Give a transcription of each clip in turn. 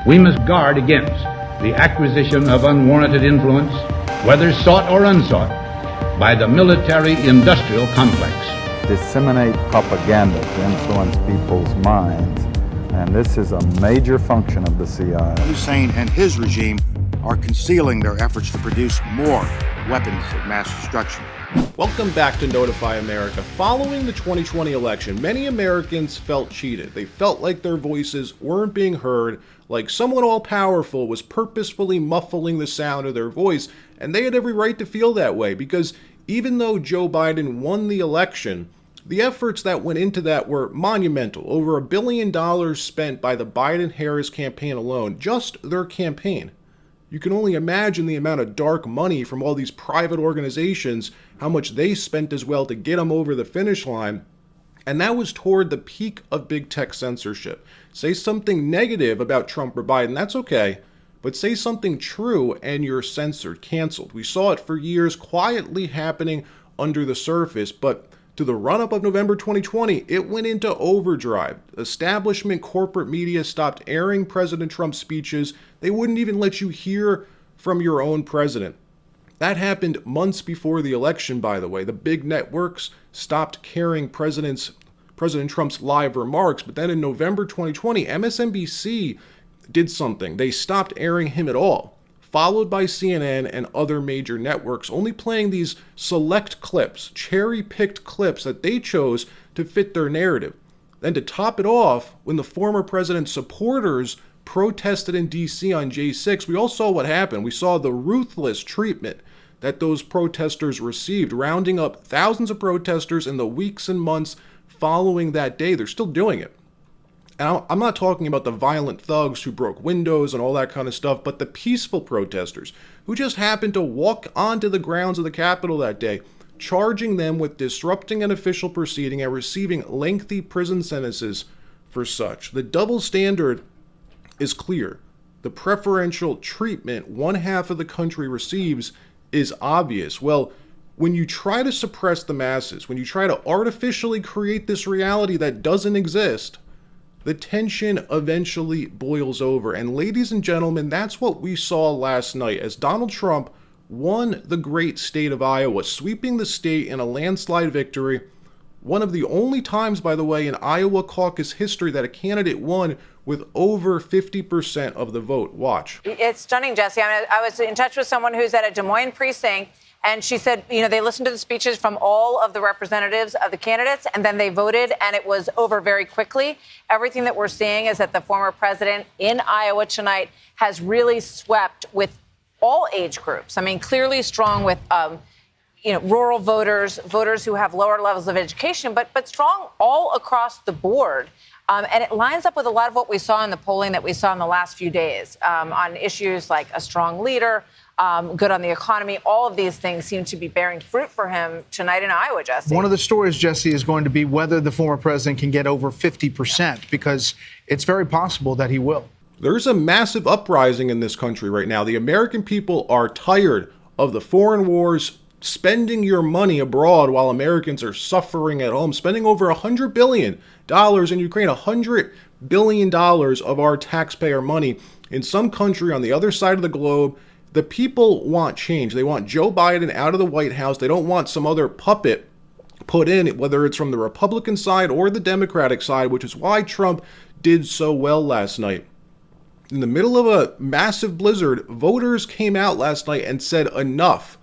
We must guard against the acquisition of unwarranted influence, whether sought or unsought, by the military-industrial complex. Disseminate propaganda to influence people's minds, and this is a major function of the CIA. Hussein and his regime are concealing their efforts to produce more weapons of mass destruction. Welcome back to Notify America. Following the 2020 election, many Americans felt cheated. They felt like their voices weren't being heard, like someone all-powerful was purposefully muffling the sound of their voice, and they had every right to feel that way because even though Joe Biden won the election, the efforts that went into that were monumental. Over $1 billion spent by the Biden-Harris campaign alone, just their campaign. You can only imagine the amount of dark money from all these private organizations, how much they spent as well to get them over the finish line. And that was toward the peak of big tech censorship. Say something negative about Trump or Biden, that's okay. But say something true and you're censored, canceled. We saw it for years quietly happening under the surface, but to the run-up of November 2020, it went into overdrive. Establishment corporate media stopped airing President Trump's speeches. They wouldn't even let you hear from your own president. That happened months before the election, by the way. The big networks stopped carrying President Trump's live remarks, but then in November 2020, MSNBC did something. They stopped airing him at all, followed by CNN and other major networks, only playing these select clips, cherry-picked clips that they chose to fit their narrative. Then to top it off, when the former president's supporters protested in D.C. on J6, we all saw what happened. We saw the ruthless treatment that those protesters received, rounding up thousands of protesters in the weeks and months following that day. They're still doing it. And I'm not talking about the violent thugs who broke windows and all that kind of stuff, but the peaceful protesters who just happened to walk onto the grounds of the Capitol that day, charging them with disrupting an official proceeding and receiving lengthy prison sentences for such. The double standard is clear. The preferential treatment one half of the country receives is obvious. Well, when you try to suppress the masses, when you try to artificially create this reality that doesn't exist, the tension eventually boils over. And ladies and gentlemen, that's what we saw last night as Donald Trump won the great state of Iowa, sweeping the state in a landslide victory. One of the only times, by the way, in Iowa caucus history that a candidate won with over 50% of the vote. Watch. It's stunning, Jesse. I was in touch with someone who's at a Des Moines precinct, and she said, they listened to the speeches from all of the representatives of the candidates, and then they voted, and it was over very quickly. Everything that we're seeing is that the former president in Iowa tonight has really swept with all age groups. Clearly strong with, rural voters who have lower levels of education, but strong all across the board. And it lines up with a lot of what we saw in the polling that we saw in the last few days on issues like a strong leader, good on the economy. All of these things seem to be bearing fruit for him tonight in Iowa, Jesse. One of the stories, Jesse, is going to be whether the former president can get over 50%, because it's very possible that he will. There's a massive uprising in this country right now. The American people are tired of the foreign wars, spending your money abroad while Americans are suffering at home, spending over $100 billion in Ukraine, $100 billion of our taxpayer money in some country on the other side of the globe. The people want change. They want Joe Biden out of the White House. They don't want some other puppet put in, whether it's from the Republican side or the Democratic side, which is why Trump did so well last night. In the middle of a massive blizzard, voters came out last night and said, enough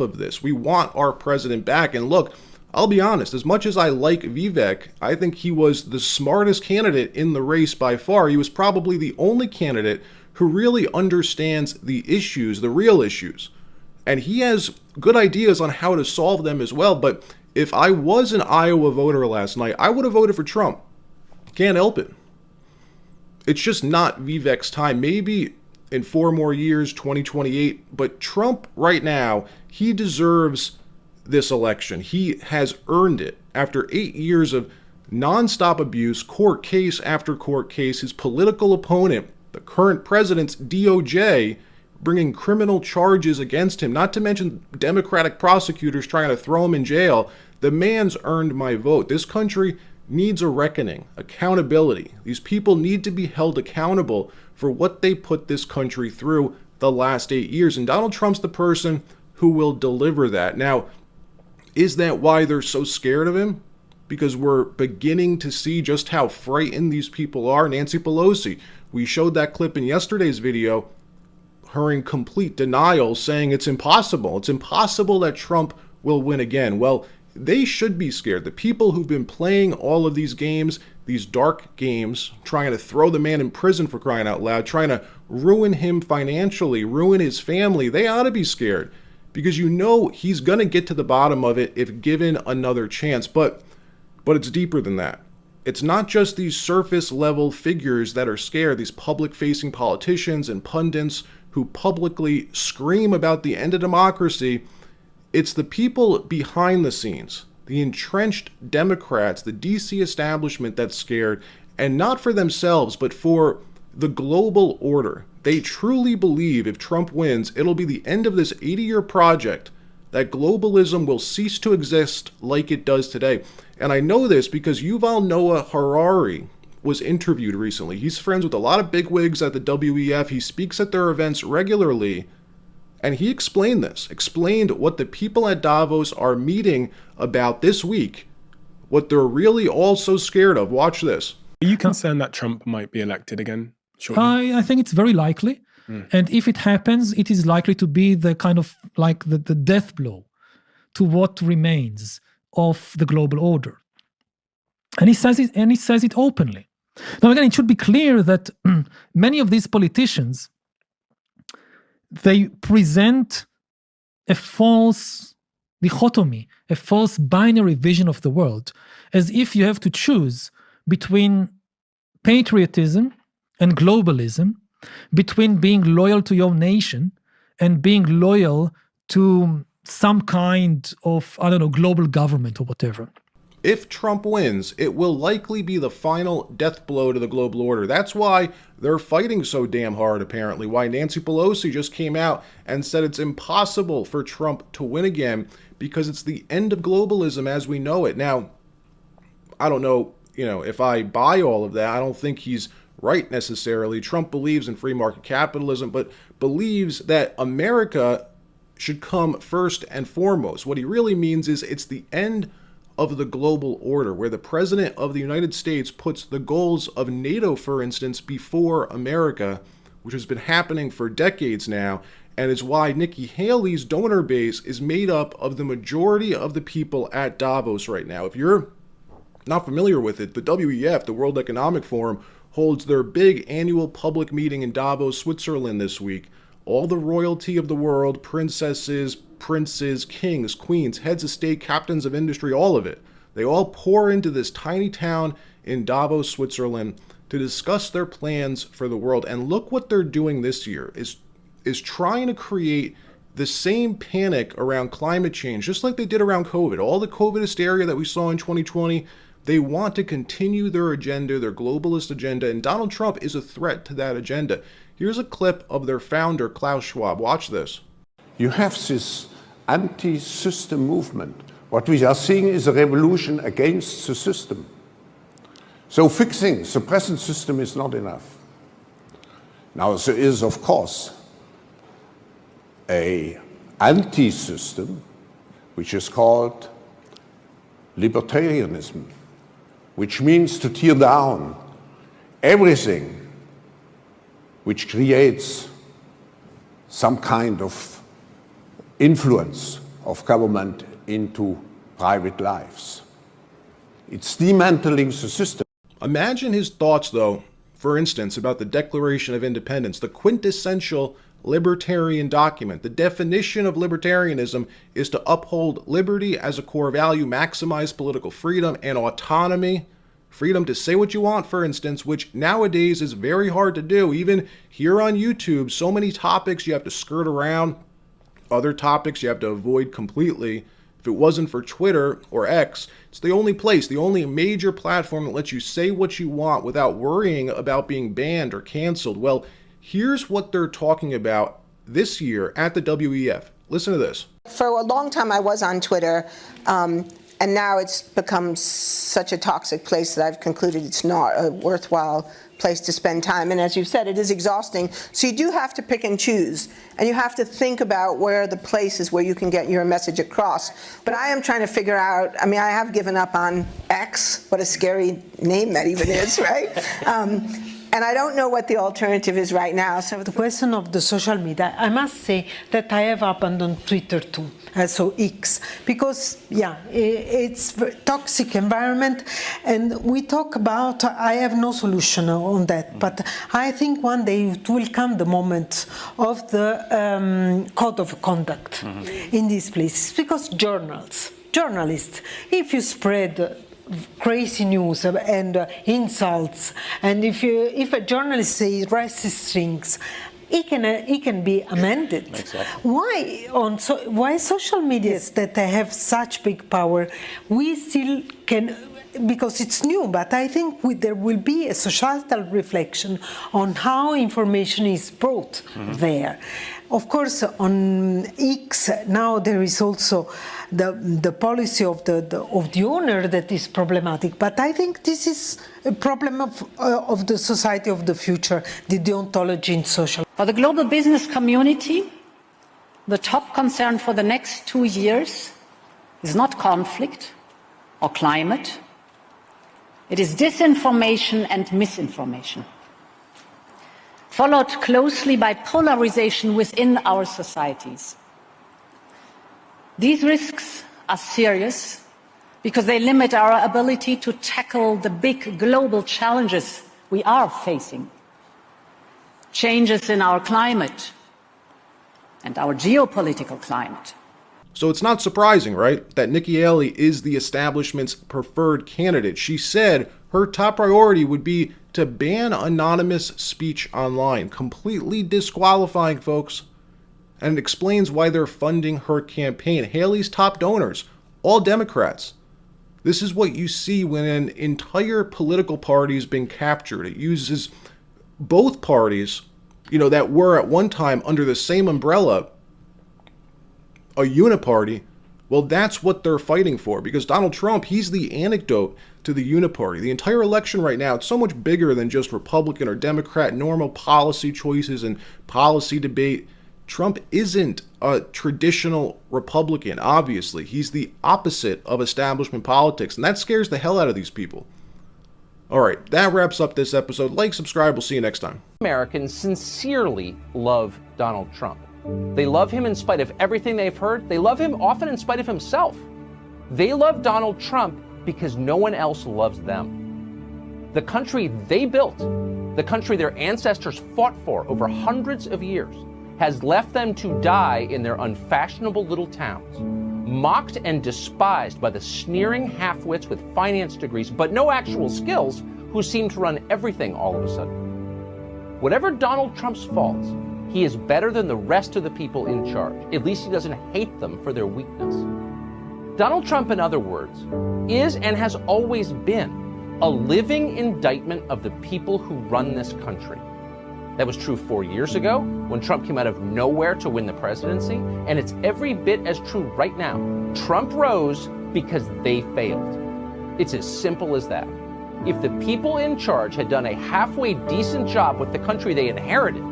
of this. We want our president back. And look, I'll be honest, as much as I like Vivek, I think he was the smartest candidate in the race by far. He was probably the only candidate who really understands the issues, the real issues. And he has good ideas on how to solve them as well. But if I was an Iowa voter last night, I would have voted for Trump. Can't help it. It's just not Vivek's time. Maybe in 4 more years, 2028. But Trump right now, he deserves this election. He has earned it. After 8 years of nonstop abuse, court case after court case, his political opponent, the current president's DOJ, bringing criminal charges against him, not to mention Democratic prosecutors trying to throw him in jail. The man's earned my vote. This country needs a reckoning, accountability. These people need to be held accountable for what they put this country through the last 8 years. And Donald Trump's the person who will deliver that. Now, is that why they're so scared of him? Because we're beginning to see just how frightened these people are. Nancy Pelosi, we showed that clip in yesterday's video, her in complete denial, saying it's impossible. It's impossible that Trump will win again. Well, they should be scared. The people who've been playing all of these games, these dark games, trying to throw the man in prison for crying out loud, trying to ruin him financially, ruin his family, they ought to be scared. Because you know he's going to get to the bottom of it if given another chance. But it's deeper than that. It's not just these surface level figures that are scared, these public facing politicians and pundits who publicly scream about the end of democracy. It's the people behind the scenes, the entrenched Democrats, the DC establishment that's scared, and not for themselves, but for the global order. They truly believe if Trump wins, it'll be the end of this 80-year project, that globalism will cease to exist like it does today. And I know this because Yuval Noah Harari was interviewed recently. He's friends with a lot of bigwigs at the WEF. He speaks at their events regularly. And he explained this, explained what the people at Davos are meeting about this week, what they're really all so scared of. Watch this. Are you concerned that Trump might be elected again shortly? I think it's very likely. And if it happens, it is likely to be the kind of like the death blow to what remains of the global order. And he says it openly. Now, again, it should be clear that many of these politicians, they present a false dichotomy, a false binary vision of the world, as if you have to choose between patriotism and globalism, between being loyal to your nation and being loyal to some kind of, global government or whatever. If Trump wins, it will likely be the final death blow to the global order. That's why they're fighting so damn hard, apparently. Why Nancy Pelosi just came out and said it's impossible for Trump to win again because it's the end of globalism as we know it. Now, I don't know, if I buy all of that. I don't think he's right necessarily. Trump believes in free market capitalism, but believes that America should come first and foremost. What he really means is it's the end of the global order, where the president of the United States puts the goals of NATO, for instance, before America, which has been happening for decades now, and is why Nikki Haley's donor base is made up of the majority of the people at Davos right now. If you're not familiar with it, the WEF, the World Economic Forum, holds their big annual public meeting in Davos, Switzerland this week. All the royalty of the world, princesses, princes, kings, queens, heads of state, captains of industry, all of it. They all pour into this tiny town in Davos, Switzerland to discuss their plans for the world. And look what they're doing this year is trying to create the same panic around climate change, just like they did around COVID. All the COVID hysteria that we saw in 2020, they want to continue their agenda, their globalist agenda, and Donald Trump is a threat to that agenda. Here's a clip of their founder, Klaus Schwab. Watch this. You have this anti-system movement. What we are seeing is a revolution against the system. So fixing the present system is not enough. Now there is, of course, an anti-system, which is called libertarianism, which means to tear down everything which creates some kind of influence of government into private lives. It's dismantling the system. Imagine his thoughts, though, for instance, about the Declaration of Independence, the quintessential libertarian document. The definition of libertarianism is to uphold liberty as a core value, maximize political freedom and autonomy, freedom to say what you want, for instance, which nowadays is very hard to do. Even here on YouTube, so many topics you have to skirt around, other topics you have to avoid completely. If it wasn't for Twitter or X, it's the only place, the only major platform that lets you say what you want without worrying about being banned or canceled. Well, here's what they're talking about this year at the WEF. Listen to this. For a long time, I was on Twitter, and now it's become such a toxic place that I've concluded it's not a worthwhile place to spend time. And as you've said, it is exhausting. So you do have to pick and choose. And you have to think about where are the places where you can get your message across. But I am trying to figure out, I mean, I have given up on X, what a scary name that even is, right? And I don't know what the alternative is right now. So the question of the social media, I must say that I have abandoned Twitter too, so X, because it's a toxic environment, and we talk about, I have no solution on that, but I think one day it will come the moment of the code of conduct in these places, because journalists, if you spread crazy news and insults, and if a journalist says racist things, it can be amended. Exactly. Why social media that have such big power, we still can, because it's new, but I think there will be a societal reflection on how information is brought there. Of course, on X now there is also the policy of the owner that is problematic. But I think this is a problem of the society of the future, the deontology in social. For the global business community, the top concern for the next 2 years is not conflict or climate. It is disinformation and misinformation, followed closely by polarization within our societies. These risks are serious because they limit our ability to tackle the big global challenges we are facing. Changes in our climate and our geopolitical climate. So it's not surprising, right, that Nikki Haley is the establishment's preferred candidate. She said her top priority would be to ban anonymous speech online, completely disqualifying folks. And it explains why they're funding her campaign. Haley's top donors, all Democrats. This is what you see when an entire political party has been captured. It uses both parties, that were at one time under the same umbrella, a Uniparty. Well, that's what they're fighting for, because Donald Trump, he's the antidote to the Uniparty. The entire election right now, it's so much bigger than just Republican or Democrat normal policy choices and policy debate. Trump isn't a traditional Republican, obviously. He's the opposite of establishment politics, and that scares the hell out of these people. All right, that wraps up this episode. Like, subscribe, we'll see you next time. Americans sincerely love Donald Trump. They love him in spite of everything they've heard. They love him often in spite of himself. They love Donald Trump because no one else loves them. The country they built, the country their ancestors fought for over hundreds of years, has left them to die in their unfashionable little towns, mocked and despised by the sneering half-wits with finance degrees but no actual skills who seem to run everything all of a sudden. Whatever Donald Trump's faults, he is better than the rest of the people in charge. At least he doesn't hate them for their weakness. Donald Trump, in other words, is and has always been a living indictment of the people who run this country. That was true 4 years ago, when Trump came out of nowhere to win the presidency, and it's every bit as true right now. Trump rose because they failed. It's as simple as that. If the people in charge had done a halfway decent job with the country they inherited,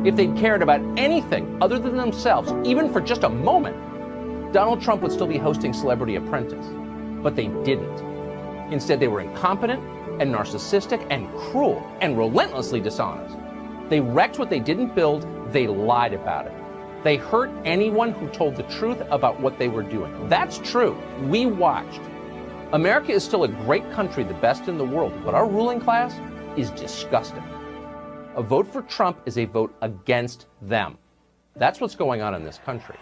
if they'd cared about anything other than themselves, even for just a moment, Donald Trump would still be hosting Celebrity Apprentice. But they didn't. Instead, they were incompetent and narcissistic and cruel and relentlessly dishonest. They wrecked what they didn't build. They lied about it. They hurt anyone who told the truth about what they were doing. That's true. We watched. America is still a great country, the best in the world, but our ruling class is disgusting. A vote for Trump is a vote against them. That's what's going on in this country.